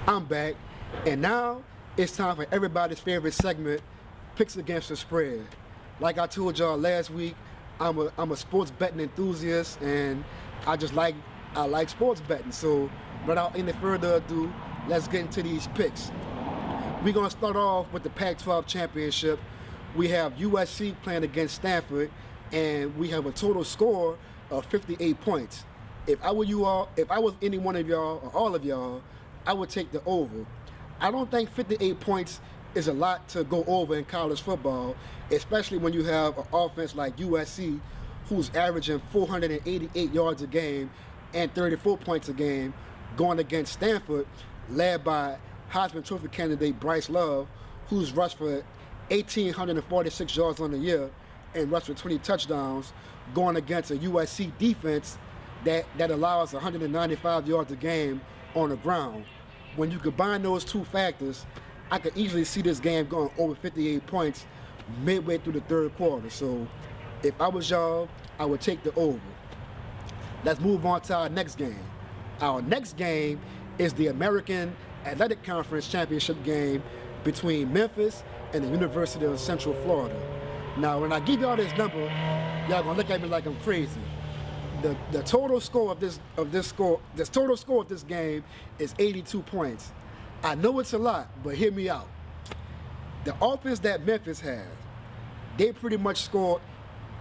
I'm back, and now it's time for everybody's favorite segment, Picks Against the Spread. Like I told y'all last week, I'm a sports betting enthusiast, and I like sports betting. So without any further ado, let's get into these picks. We're gonna start off with the Pac-12 championship. We have USC playing against Stanford, and we have a total score of 58 points. If I was any one of y'all or all of y'all, I would take the over. I don't think 58 points is a lot to go over in college football, especially when you have an offense like USC, who's averaging 488 yards a game and 34 points a game, going against Stanford, led by Heisman Trophy candidate Bryce Love, who's rushed for 1,846 yards on the year and rushed for 20 touchdowns, going against a USC defense that allows 195 yards a game on the ground. When you combine those two factors, I could easily see this game going over 58 points midway through the third quarter. So if I was y'all, I would take the over. Let's move on to our next game. Our next game is the American Athletic Conference Championship game between Memphis and the University of Central Florida. Now, when I give y'all this number, y'all gonna look at me like I'm crazy. The total score of this game is 82 points. I know it's a lot, but hear me out. The offense that Memphis has, they pretty much scored.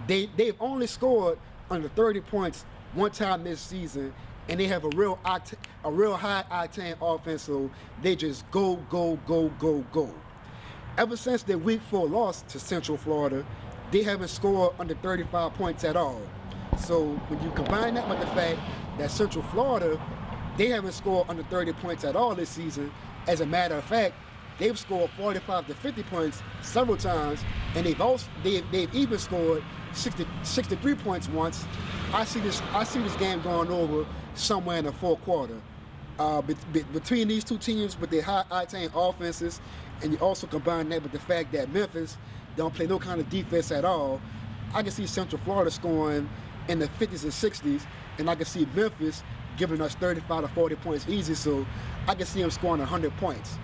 They've only scored under 30 points one time this season, and they have a real high octane offense. So they just go. Ever since their Week 4 loss to Central Florida, they haven't scored under 35 points at all. So when you combine that with the fact that Central Florida, they haven't scored under 30 points at all this season. As a matter of fact, they've scored 45 to 50 points several times, and they've even scored 63 points once. I see this game going over somewhere in the fourth quarter. Between these two teams with their high octane offenses, and you also combine that with the fact that Memphis don't play no kind of defense at all, I can see Central Florida scoring in the 50s and 60s, and I can see Memphis giving us 35 to 40 points easy, so I can see them scoring 100 points.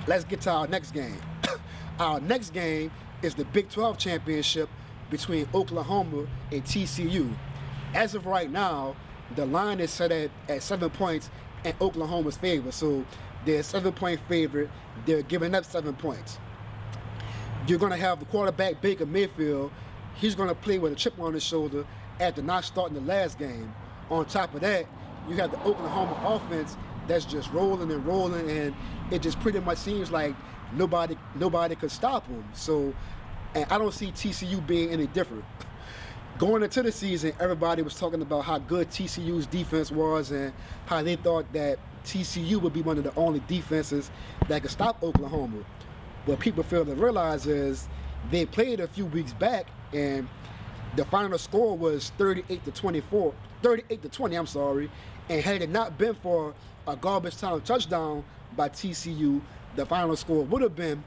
Let's get to our next game. Our next game is the Big 12 championship between Oklahoma and TCU. As of right now, the line is set at 7 points in Oklahoma's favor, so they're a 7-point favorite. They're giving up 7 points. You're going to have the quarterback Baker Mayfield. He's going to play with a chip on his shoulder after not starting the last game. On top of that, you have the Oklahoma offense that's just rolling, and it just pretty much seems like nobody could stop them. So, and I don't see TCU being any different. Going into the season, everybody was talking about how good TCU's defense was and how they thought that TCU would be one of the only defenses that could stop Oklahoma. What people fail to realize is they played a few weeks back, and the final score was 38 to 20, and had it not been for a garbage time touchdown by TCU, the final score would have been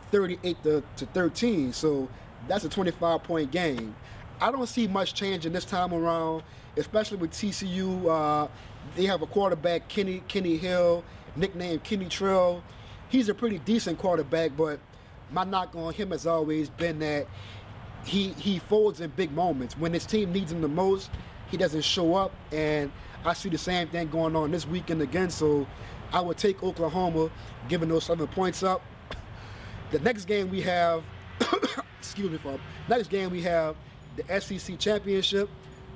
38 to 13. So that's a 25-point game. I don't see much changing this time around, especially with TCU. They have a quarterback, Kenny Hill, nicknamed Kenny Trill. He's a pretty decent quarterback, but my knock on him has always been that he folds in big moments. When his team needs him the most, he doesn't show up, and I see the same thing going on this weekend again, so I would take Oklahoma, giving those 7 points up. The next game we have, the SEC championship.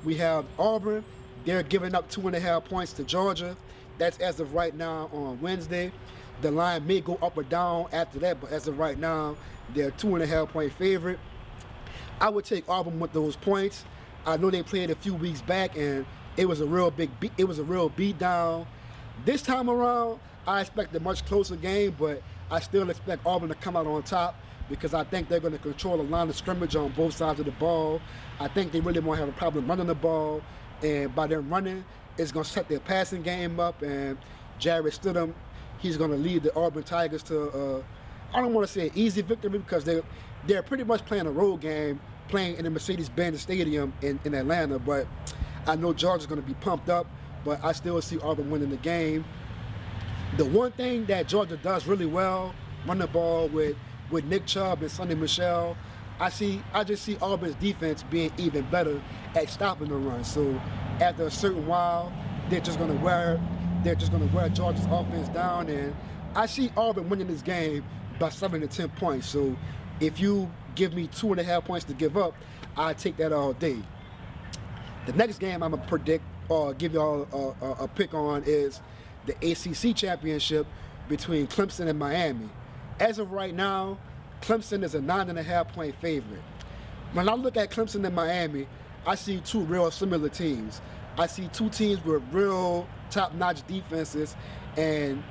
We have Auburn. They're giving up 2.5 points to Georgia. That's as of right now on Wednesday. The line may go up or down after that, but as of right now, they're a 2.5-point favorite. I would take Auburn with those points. I know they played a few weeks back, and it was a real beat down. This time around, I expect a much closer game, but I still expect Auburn to come out on top because I think they're going to control the line of scrimmage on both sides of the ball. I think they really won't have a problem running the ball, and by them running, it's going to set their passing game up, and Jarrett Stidham, he's going to lead the Auburn Tigers to, I don't want to say an easy victory because they're pretty much playing a road game, playing in the Mercedes-Benz Stadium in Atlanta, but I know Georgia's going to be pumped up, but I still see Auburn winning the game. The one thing that Georgia does really well, run the ball with Nick Chubb and Sonny Michel, I just see Auburn's defense being even better at stopping the run. So after a certain while, they're just gonna wear Georgia's offense down, and I see Auburn winning this game by 7 to 10 points. So if you give me 2.5 points to give up, I take that all day. The next game I'm gonna predict or give y'all a pick on is the ACC championship between Clemson and Miami. As of right now, Clemson is a 9.5 point favorite. When I look at Clemson and Miami, I see two real similar teams. I see two teams with real top-notch defenses and,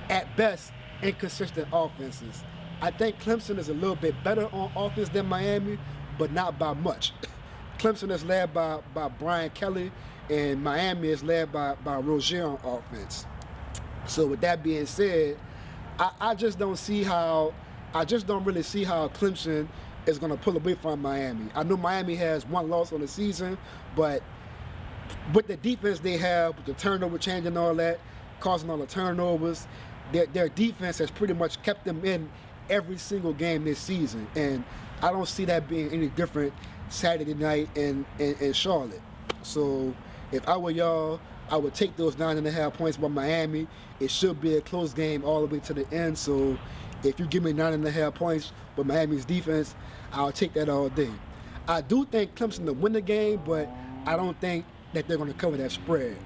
at best, inconsistent offenses. I think Clemson is a little bit better on offense than Miami, but not by much. Clemson is led by Brian Kelly, and Miami is led by Rozier on offense. So with that being said, I just don't really see how Clemson is going to pull away from Miami. I know Miami has one loss on the season, but with the defense they have, with the turnover change and all that, causing all the turnovers, their defense has pretty much kept them in every single game this season. And I don't see that being any different Saturday night in Charlotte. So if I were y'all, I would take those 9.5 points by Miami. It should be a close game all the way to the end. So if you give me 9.5 points with Miami's defense, I'll take that all day. I do think Clemson will win the game, but I don't think that they're going to cover that spread.